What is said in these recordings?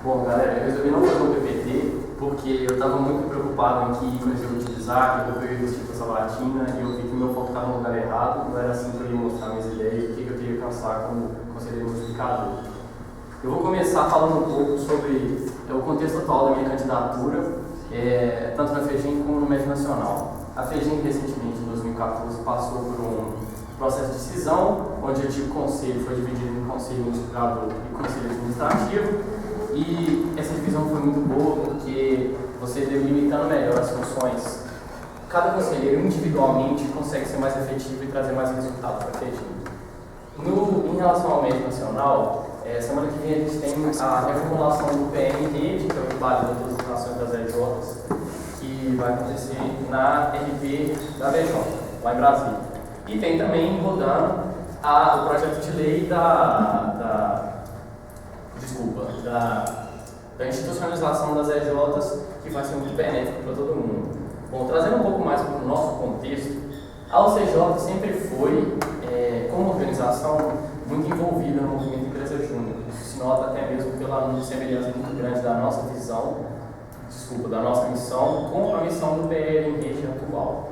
Bom, galera, eu resolvi não fazer um PPT porque eu estava muito preocupado em que ícones eu ia utilizar, que eu ia vestir para sabatina e eu vi que meu foco estava no lugar errado, não era assim que eu ia mostrar minhas ideias, o que eu teria que alcançar como conselheiro multiplicador. Eu vou começar falando um pouco sobre o contexto atual da minha candidatura, tanto na FEGEM como no médio nacional. A FEGEM, recentemente, em 2014, passou por um processo de cisão, onde o antigo conselho foi dividido em conselho multiplicador e conselho administrativo, e essa divisão foi muito boa porque você delimitando melhor as funções. Cada conselheiro individualmente consegue ser mais efetivo e trazer mais resultados para a FEGEM. Em relação ao médio nacional, semana que vem a gente tem a reformulação do PM Rede, que é o trabalho da todas das LJs, que vai acontecer na RP da VJ, lá em Brasília. E tem também rodando o projeto de lei da institucionalização das LJs, que vai ser muito benéfico para todo mundo. Bom, trazendo um pouco mais para o nosso contexto, a OCJ sempre foi, como organização, muito envolvida no movimento Empresa Júnior. Isso se nota até mesmo pela semelhança muito grande da nossa visão, da nossa missão, com a missão do PL em rede atual.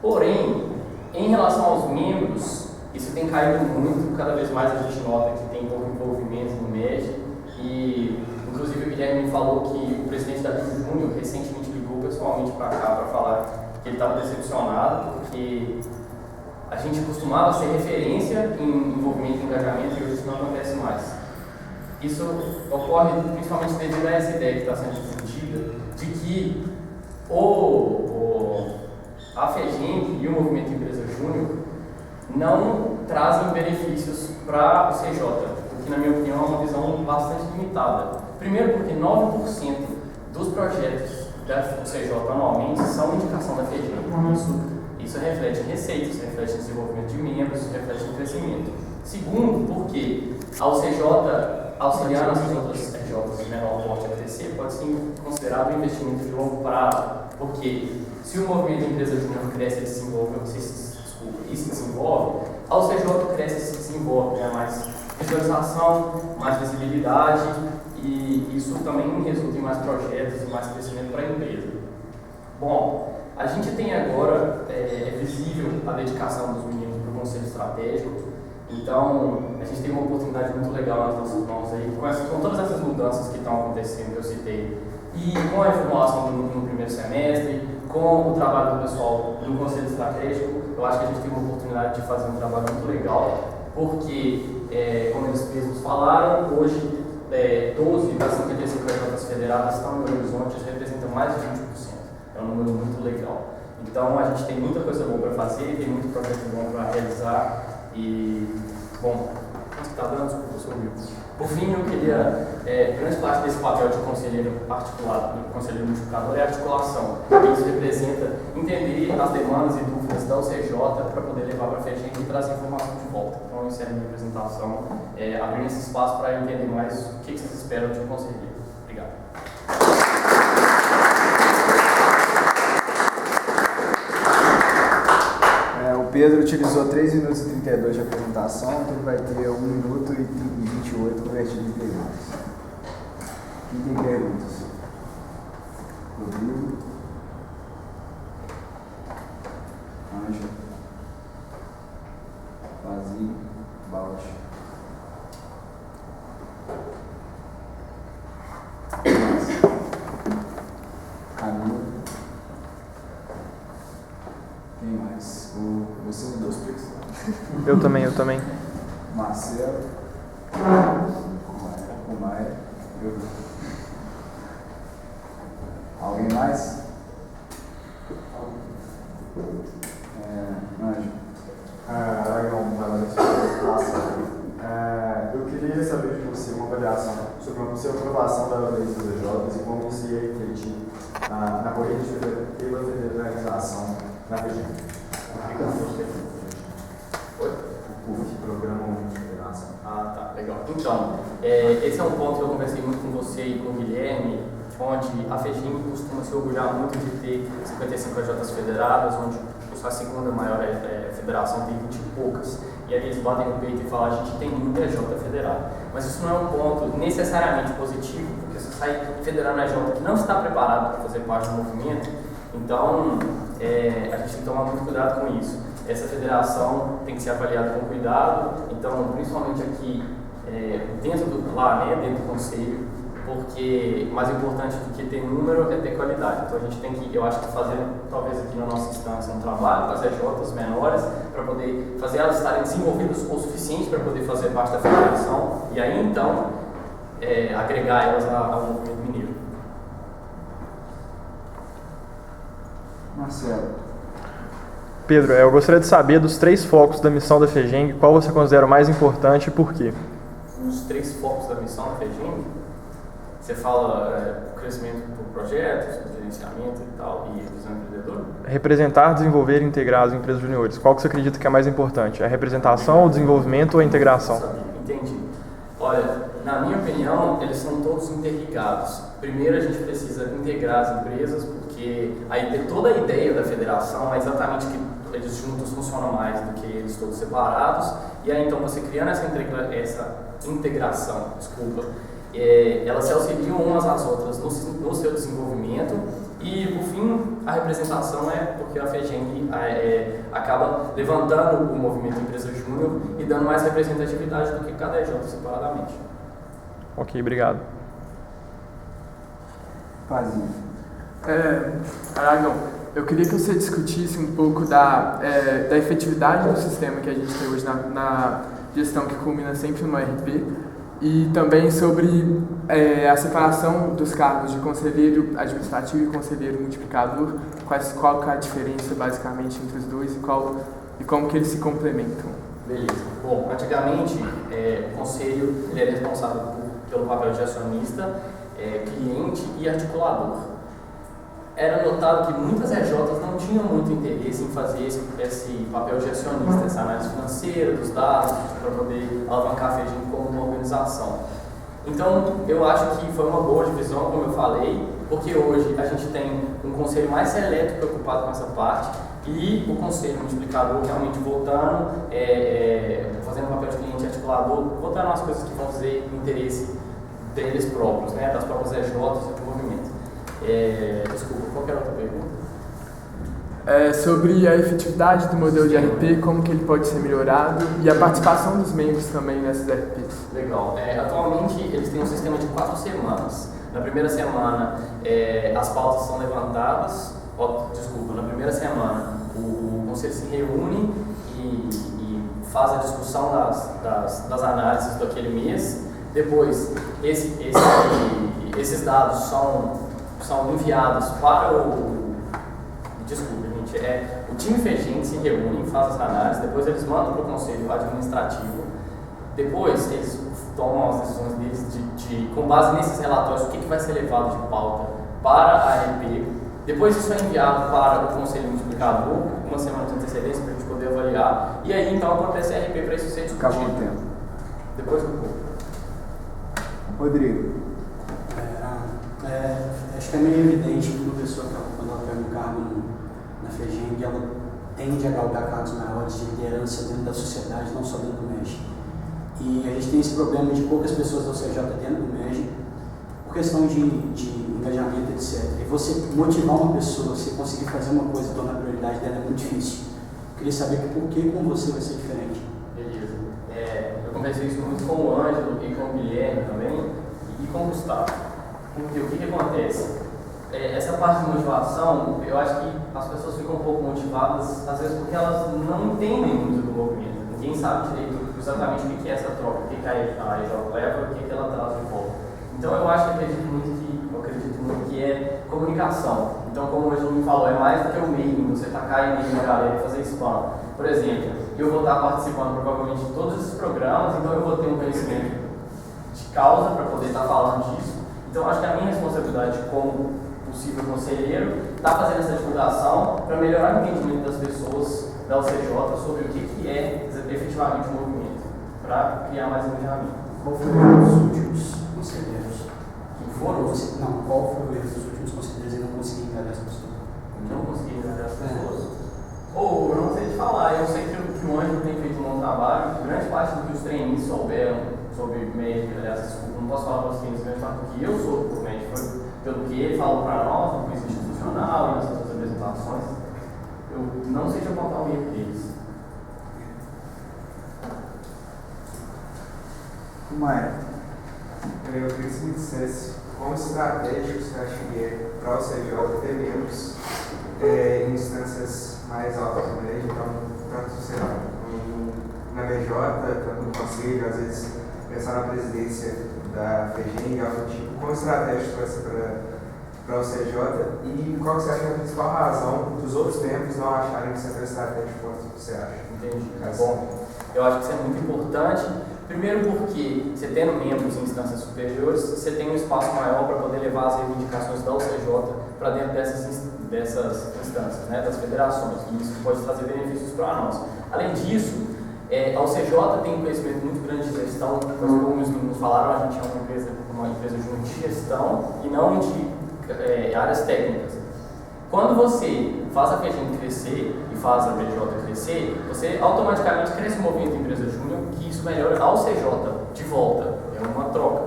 Porém, em relação aos membros, isso tem caído muito, cada vez mais a gente nota que tem pouco envolvimento no MED, e inclusive o Guilherme me falou que o presidente da Empresa Júnior recentemente ligou pessoalmente para cá para falar que ele estava decepcionado, porque a gente costumava ser referência em envolvimento e engajamento e hoje isso não acontece mais. Isso ocorre principalmente devido a essa ideia que está sendo discutida de que a FEGEM e o movimento Empresa Júnior não trazem benefícios para o CJ, o que na minha opinião é uma visão bastante limitada. Primeiro porque 9% dos projetos da CJ anualmente são indicação da FEGEM. Isso reflete em receitas, reflete em desenvolvimento de membros, reflete em crescimento. Segundo, porque a CJ auxiliar nas outras RJs de menor porte FTC pode ser considerado um investimento de longo prazo, porque se o movimento de empresa júnior cresce e se desenvolve, a CJ cresce e se desenvolve, né? Mais visualização, mais visibilidade, e isso também resulta em mais projetos e mais crescimento para a empresa. Bom, a gente tem agora, é visível a dedicação dos meninos para o Conselho Estratégico, então a gente tem uma oportunidade muito legal nas nossas mãos aí, com todas essas mudanças que estão acontecendo, que eu citei, e com a reformulação no primeiro semestre, com o trabalho do pessoal do Conselho Estratégico, eu acho que a gente tem uma oportunidade de fazer um trabalho muito legal, porque, como eles mesmos falaram, hoje 12 das 55 RJs federadas estão no horizonte, isso representa mais de 20%. É um número muito legal. Então a gente tem muita coisa boa para fazer, tem muito projeto bom para realizar e, bom, está dando, desculpa, eu sou humilde. Por fim, eu queria, grande parte desse papel de conselheiro particular, do conselheiro multiplicador, é a articulação. Isso representa entender as demandas e dúvidas da OCJ para poder levar para a FEGEM e trazer informação de volta. Então, eu encerro a minha apresentação, abrindo esse espaço para entender mais o que vocês esperam de um conselheiro. Obrigado. O Pedro utilizou 3 minutos e 32 de apresentação, então ele vai ter 1 minuto e 28 convertido em perguntas. Quem tem perguntas? Rodrigo? Ângelo? Vazio? Balde? Camila? Quem mais? Vocês dois, Pedro. Eu também. Marcelo. O Maia. Eu. Alguém mais? Anjo. Eu queria saber de você uma avaliação sobre a sua aprovação da lei dos EJs e como isso ia refletir na corrida pela federalização na FEGEM. O programa de federação. Ah, tá, legal. Então, esse é um ponto que eu conversei muito com você e com o Guilherme, onde a FEGEM costuma se orgulhar muito de ter 55 EJs federadas, onde a segunda maior federação tem 20 e poucas. E aí eles batem no peito e falam, a gente tem muita EJ federada. Mas isso não é um ponto necessariamente positivo, porque sai federando a EJ que não está preparado para fazer parte do movimento, então a gente tem que tomar muito cuidado com isso. Essa federação tem que ser avaliada com cuidado, então principalmente aqui dentro do conselho, porque mais importante do que ter número é ter qualidade. Então a gente tem que, eu acho que fazer, talvez aqui na nossa instância, um trabalho com as EJs menores, para poder fazer elas estarem desenvolvidas o suficiente para poder fazer parte da federação, e aí então agregar elas ao movimento mineiro. Marcelo. Pedro, eu gostaria de saber dos 3 focos da missão da FEGENG, qual você considera o mais importante e por quê? Os 3 focos da missão da FEGENG, você fala crescimento por projetos, gerenciamento e tal, e visão empreendedora? Representar, desenvolver e integrar as empresas juniores. Qual que você acredita que é mais importante? A representação, o desenvolvimento ou a integração? Entendi. Olha, na minha opinião, eles são todos interligados. Primeiro a gente precisa integrar as empresas, porque aí ter toda a ideia da federação é exatamente que eles juntos funcionam mais do que eles todos separados, e aí então você criando essa integração, elas se auxiliam umas às outras no seu desenvolvimento, e por fim a representação é porque a FEGENG acaba levantando o movimento Empresa Júnior e dando mais representatividade do que cada EJ separadamente. Ok, obrigado. Pazinho. Aragão, eu queria que você discutisse um pouco da efetividade do sistema que a gente tem hoje na gestão que culmina sempre no RP, e também sobre a separação dos cargos de conselheiro administrativo e conselheiro multiplicador, qual que é a diferença basicamente entre os dois e como que eles se complementam. Beleza. Bom, antigamente o conselho ele é responsável pelo papel de acionista, cliente e articulador. Era notado que muitas EJs não tinham muito interesse em fazer esse papel de acionista, essa análise financeira dos dados, para poder alavancar a FEGENG como uma organização. Então, eu acho que foi uma boa divisão, como eu falei, porque hoje a gente tem um conselho mais seleto preocupado com essa parte e o conselho multiplicador realmente voltando, fazendo papel de cliente e articulador, voltando às coisas que vão fazer interesse deles próprios, né, das próprias EJs e do movimento. Desculpa, qual era a outra pergunta? Sobre a efetividade do modelo de RP, como que ele pode ser melhorado e a participação dos membros também nessas RPs. Legal. Atualmente eles têm um sistema de 4 semanas. Na primeira semana as pautas são levantadas. Na primeira semana o conselho se reúne e faz a discussão das análises daquele mês. Depois esses dados são enviados para o time FEGENG se reúne, faz as análises, depois eles mandam para o conselho administrativo, depois eles tomam as decisões deles com base nesses relatórios, o que vai ser levado de pauta para a RP, depois isso é enviado para o conselho multiplicador, uma semana de antecedência para a gente poder avaliar, e aí então acontece a RP para isso ser discutido. Acabou o tempo. Depois do pouco. Rodrigo. Acho que é meio evidente que uma pessoa, quando ela pega um cargo na FEGENG, ela tende a galgar cargos maiores de liderança dentro da sociedade, não só dentro do MEG. E a gente tem esse problema de poucas pessoas da CJ dentro do MEG, por questão de engajamento, etc. E você motivar uma pessoa, você conseguir fazer uma coisa e tornar a prioridade dela é muito difícil. Eu queria saber por que com você vai ser diferente. Beleza. Eu conversei isso muito com o Ângelo e com o Guilherme também, e com o Gustavo. Porque o que acontece? Essa parte de motivação, eu acho que as pessoas ficam um pouco motivadas, às vezes porque elas não entendem muito do movimento. Ninguém sabe direito exatamente o que é essa troca, o que a EJ leva, o que ela traz de volta. Então eu acredito muito que é comunicação. Então, como hoje me falou, é mais do que o mailing, você tacar e-mail na galera e fazer spam. Por exemplo, eu vou estar participando provavelmente de todos esses programas, então eu vou ter um conhecimento de causa para poder estar falando disso. Então, acho que a minha responsabilidade como possível conselheiro está fazendo essa divulgação para melhorar o entendimento das pessoas da UCJ sobre o que é efetivamente o movimento, para criar mais engajamento. Qual foi o erro dos últimos conselheiros? Qual foi o erro dos últimos conselheiros e não conseguir engajar as pessoas? Não consegui engajar as pessoas? Eu não sei te falar, eu sei que o Ângelo tem feito um bom trabalho, grande parte do que os trainees souberam sobre MEG, aliás, desculpa, não posso falar para os trainees, grande parte do que eu sou por MEG, pelo que ele falou para nós, no quiz institucional e nas outras apresentações, eu não sei te apontar o erro deles. Maia. Eu queria que você me dissesse quão estratégico você acha que é para o CJ ter membros em instâncias mais altas do médio, então, tanto, sei lá, na BJ, tanto no conselho, às vezes pensar na presidência da FEGEM, algo do tipo. Quão estratégico vai ser para o CJ e qual que você acha que é a principal razão dos outros membros não acharem que isso é tão estratégico quanto você acha? Entendi. Bom, eu acho que isso é muito importante. Primeiro porque, você tendo membros em instâncias superiores, você tem um espaço maior para poder levar as reivindicações da UCJ para dentro dessas instâncias, né, das federações, e isso pode trazer benefícios para nós. Além disso, a UCJ tem um conhecimento muito grande de gestão, como os meninos falaram, a gente é uma empresa de gestão e não de áreas técnicas. Quando você faz a FEGEM crescer e faz a BJ crescer, você automaticamente cresce o movimento Empresa Júnior, que isso melhora ao CJ de volta, é uma troca.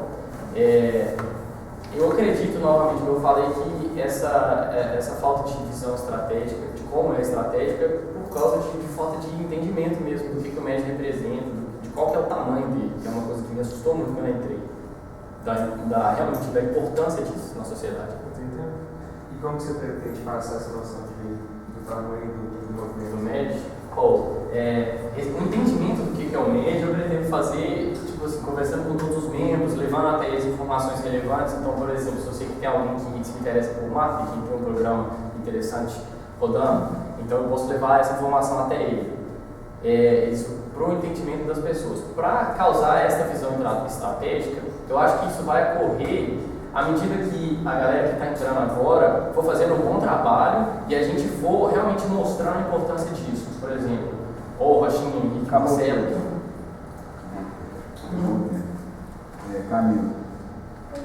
Eu acredito, novamente, que eu falei que essa falta de visão estratégica, de como é estratégica, por causa de falta de entendimento mesmo do que o MED representa, de qual que é o tamanho dele, que é uma coisa que me assustou muito quando eu entrei, realmente da importância disso na sociedade. E como você pretende passar essa noção do tamanho do movimento? Do MED? O entendimento do que é o MED eu pretendo fazer, tipo assim, conversando com todos os membros, levando até as informações relevantes. Então, por exemplo, se eu sei que tem alguém que se interessa por marketing, tem um programa interessante rodando, então eu posso levar essa informação até ele. Isso para o entendimento das pessoas. Para causar essa visão estratégica, eu acho que isso vai ocorrer à medida que a galera que está entrando agora for fazendo um bom trabalho e a gente for realmente mostrando a importância disso. Por exemplo, Rochinha, Henrique, Marcelo. Camilo. Eu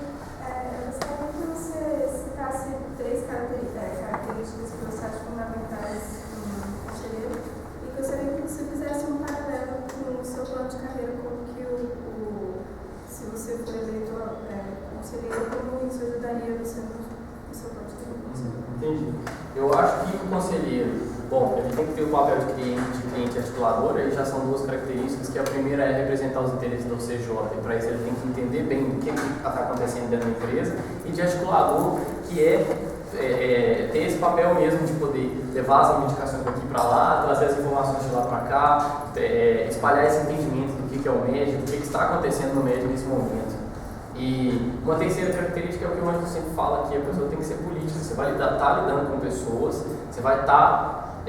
gostaria que você citasse 3 características que você acha fundamentais no conselheiro e gostaria que você fizesse um paralelo com o seu plano de carreira, como que se você for eleito conselheiro, como isso ajudaria você no seu plano de carreira. Entendi. Eu acho que o conselheiro, bom, ele tem que ter o papel de cliente articulador, aí já são 2 características, que a primeira é representar os interesses do CJ, e para isso ele tem que entender bem o que está acontecendo dentro da empresa, e de articulador, que ter esse papel mesmo de poder levar as reivindicações daqui para lá, trazer as informações de lá para cá, espalhar esse entendimento do que é o MED, do que está acontecendo no MED nesse momento. E uma terceira característica é o que o Anderson sempre fala, que a pessoa tem que ser política. Você vai estar lidando com pessoas, você vai estar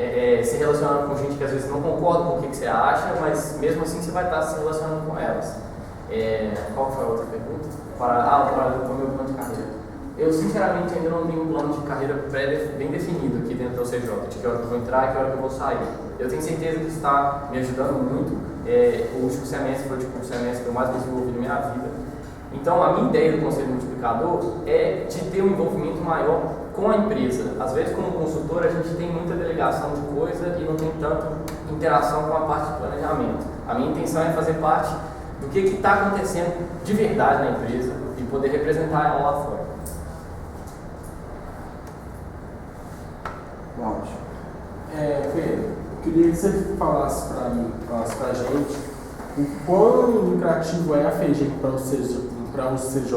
se relacionando com gente que às vezes não concorda com o que você acha, mas mesmo assim você vai estar se relacionando com elas. Qual foi a outra pergunta? Para o meu plano de carreira. Eu sinceramente ainda não tenho um plano de carreira bem definido aqui dentro do CJ, de que hora que eu vou entrar e que hora que eu vou sair. Eu tenho certeza que isso está me ajudando muito. O último semestre foi o semestre que eu mais me desenvolvi na minha vida. Então, a minha ideia do Conselho Multiplicador é de ter um envolvimento maior com a empresa. Às vezes, como consultor, a gente tem muita delegação de coisa e não tem tanta interação com a parte de planejamento. A minha intenção é fazer parte do que está acontecendo de verdade na empresa e poder representar ela lá fora. Pedro, eu queria que você falasse para a gente o quão lucrativo é a FEGEM para o CJ,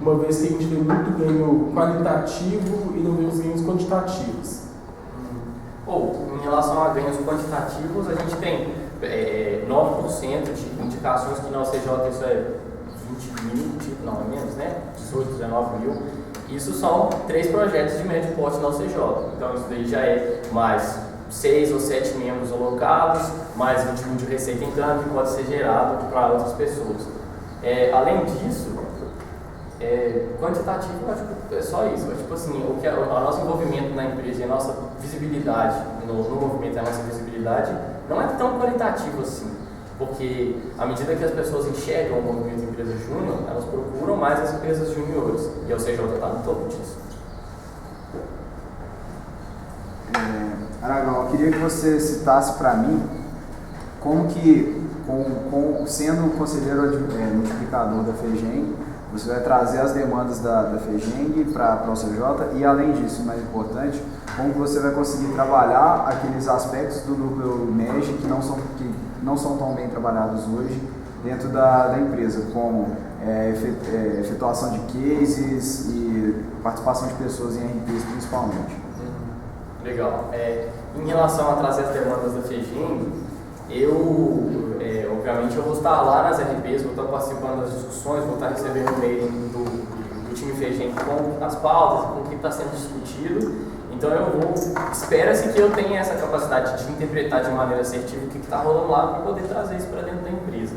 uma vez que a gente vê muito ganho qualitativo e não vê os ganhos quantitativos. Em relação a ganhos quantitativos, a gente tem 9% de indicações que na CJ isso é 20 mil, não é menos, né? 18, 19 mil. Isso são 3 projetos de médio porte na CJ. Então isso daí já é mais 6 ou 7 membros alocados, mais 21 de receita entrando, que pode ser gerado para outras pessoas. Além disso, quantitativo, eu acho que é só isso. Tipo assim, o nosso envolvimento na empresa e a nossa visibilidade no movimento, a nossa visibilidade não é tão qualitativo assim, porque à medida que as pessoas enxergam o movimento Empresa Júnior, elas procuram mais as empresas juniores, e a CJ está no topo disso. Aragão, eu queria que você citasse para mim como que, sendo o conselheiro multiplicador da FEGEM, Você vai trazer as demandas da FEGENG para o CJ e, além disso, mais importante, como você vai conseguir trabalhar aqueles aspectos do núcleo MEG que não são tão bem trabalhados hoje dentro da empresa, como efetuação de cases e participação de pessoas em RPs principalmente. Legal. Em relação a trazer as demandas da FEGENG, obviamente eu vou estar lá nas RPs, vou estar participando das discussões, vou estar recebendo e-mail do time FEGENG com as pautas, com o que está sendo discutido. Então espera-se que eu tenha essa capacidade de interpretar de maneira assertiva o que está rolando lá para poder trazer isso para dentro da empresa.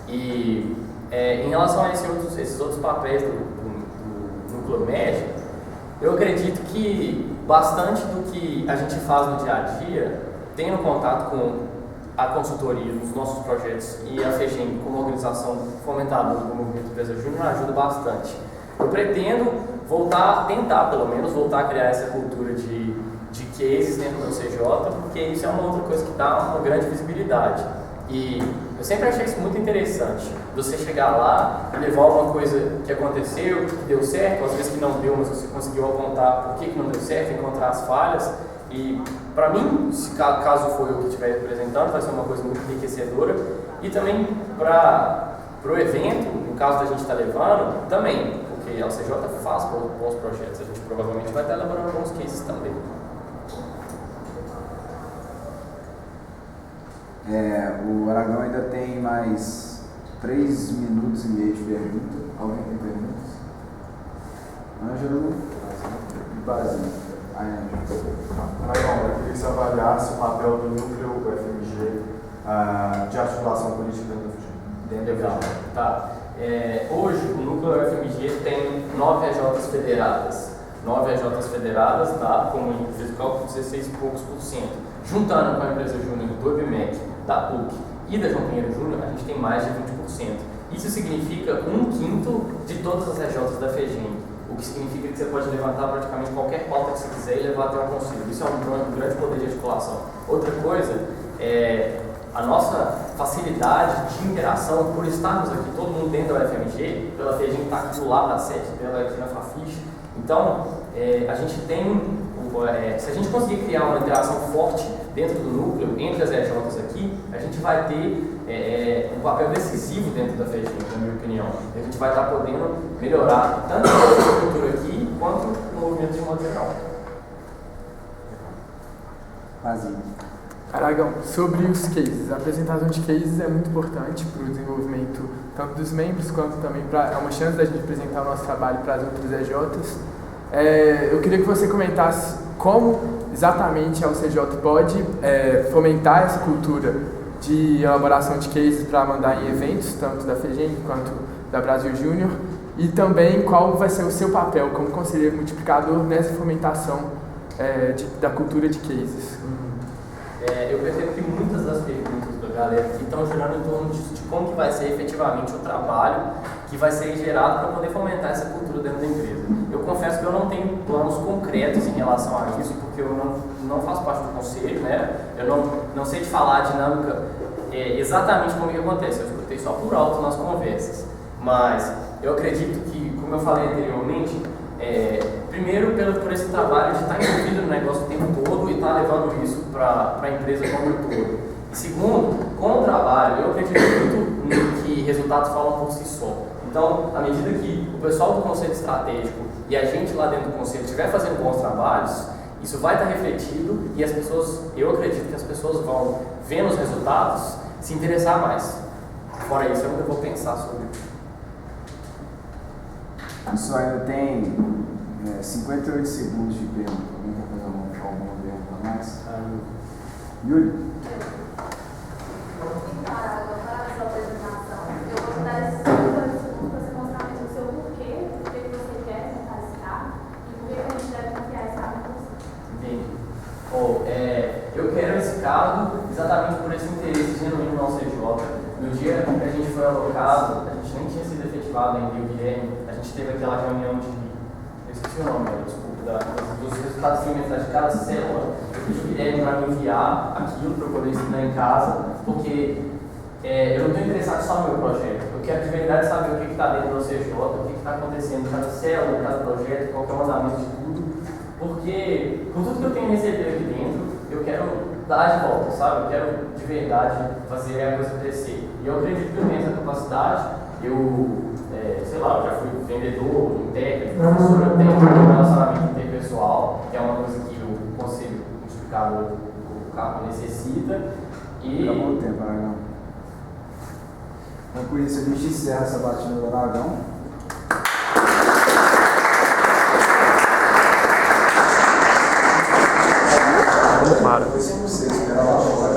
E em relação a esses outros papéis do núcleo MEG, eu acredito que bastante do que a gente faz no dia a dia, tendo contato com a consultoria nos nossos projetos e a FEGENG como organização fomentadora do movimento Empresa Júnior, ajuda bastante. Eu pretendo tentar pelo menos voltar a criar essa cultura de cases dentro do CJ, porque isso é uma outra coisa que dá uma grande visibilidade. E eu sempre achei isso muito interessante, você chegar lá e levar uma coisa que aconteceu, que deu certo, às vezes que não deu, mas você conseguiu apontar por que não deu certo, encontrar as falhas. E para mim, se caso for eu que estiver representando, vai ser uma coisa muito enriquecedora. E também para o evento, no caso da gente estar levando, também, porque a CJ faz bons projetos, a gente provavelmente vai estar elaborando bons cases também. O Aragão ainda tem mais 3 minutos e meio de pergunta. Alguém tem perguntas? Ângelo? Basílio. Aragão, eu queria que você avaliasse o papel do núcleo UFMG de articulação política dentro da FEGENG. Tá. Hoje, o núcleo UFMG tem 9 AJs federadas. 9 AJs federadas, tá? Como em fiscal, 16 e poucos por cento. Juntando com a empresa júnior do IBMEC, da PUC e da João Pinheiro Júnior, a gente tem mais de 20%. Isso significa 1/5 de todas as AJs da FEGENG, o que significa que você pode levantar praticamente qualquer pauta que você quiser e levar até o conselho. Isso é um grande poder de articulação. Outra coisa é a nossa facilidade de interação, por estarmos aqui, todo mundo dentro da UFMG, pela FEGENG está aqui do lado da sede dela, aqui na Fafiche. Então, a gente tem, se a gente conseguir criar uma interação forte dentro do núcleo, entre as EJs aqui, a gente vai ter um papel decisivo dentro da FEGENG, na minha opinião. A gente vai estar podendo melhorar tanto a nossa cultura aqui, quanto o movimento de modo geral. Basílio. Aragão, sobre os cases, a apresentação de cases é muito importante para o desenvolvimento tanto dos membros, quanto também é uma chance da gente apresentar o nosso trabalho para as outras EJs. Eu queria que você comentasse como exatamente a UCJ pode fomentar essa cultura de elaboração de cases para mandar em eventos, tanto da FEGENG quanto da Brasil Júnior, e também qual vai ser o seu papel como conselheiro multiplicador nessa fomentação da cultura de cases. Eu percebo que muitas das perguntas da galera aqui estão girando em torno de como que vai ser efetivamente o trabalho que vai ser gerado para poder fomentar essa cultura dentro da empresa. Eu confesso que eu não tenho planos concretos em relação a isso, porque eu não faço parte do conselho, né? Eu não sei te falar a dinâmica exatamente como que acontece, eu escutei só por alto nas conversas. Mas eu acredito que, como eu falei anteriormente, primeiro por esse trabalho de estar envolvido no negócio o tempo todo e estar levando isso para a empresa como um todo. E segundo, com o trabalho, eu acredito muito que resultados falam por si só. Então, à medida que o pessoal do Conselho Estratégico e a gente lá dentro do Conselho estiver fazendo bons trabalhos, isso vai estar refletido e as pessoas, eu acredito que as pessoas vão, vendo os resultados, se interessar mais. Fora isso, eu ainda vou pensar sobre isso. Isso ainda tem 58 segundos de pergunta. Alguém quer fazer alguma pergunta a mais? Yuri? Então, para a sua apresentação, eu vou te dar esses 58 segundos para você mostrar mesmo o seu porquê, por que você quer montar esse carro e por que a gente deve confiar esse carro em você. Entendi. Eu quero esse cargo exatamente por esse interesse genuíno no CJ. No dia que a gente foi alocado, a gente nem tinha sido efetivado ainda, o Guilherme, a gente teve aquela reunião eu esqueci o nome, desculpa, dos resultados trimestrais de cada célula. Eu pedi o Guilherme para me enviar aquilo para eu poder estudar em casa, porque eu não estou interessado só no meu projeto, eu quero de verdade saber o que está dentro do OCJ, o que está acontecendo em cada célula, em cada projeto, qual que é o andamento de tudo, porque por tudo que eu tenho recebido aqui dentro, eu quero dar de volta, sabe? Eu quero de verdade fazer a coisa crescer. E eu acredito que eu tenho essa capacidade. Eu, sei lá, eu já fui vendedor, técnico, professor, eu tenho um relacionamento interpessoal, que é uma coisa que o conselho multiplicador do carro necessita. E Fica muito tempo, Aragão. Então, por isso, a gente encerra essa batida do Aragão. Para. Foi 5%,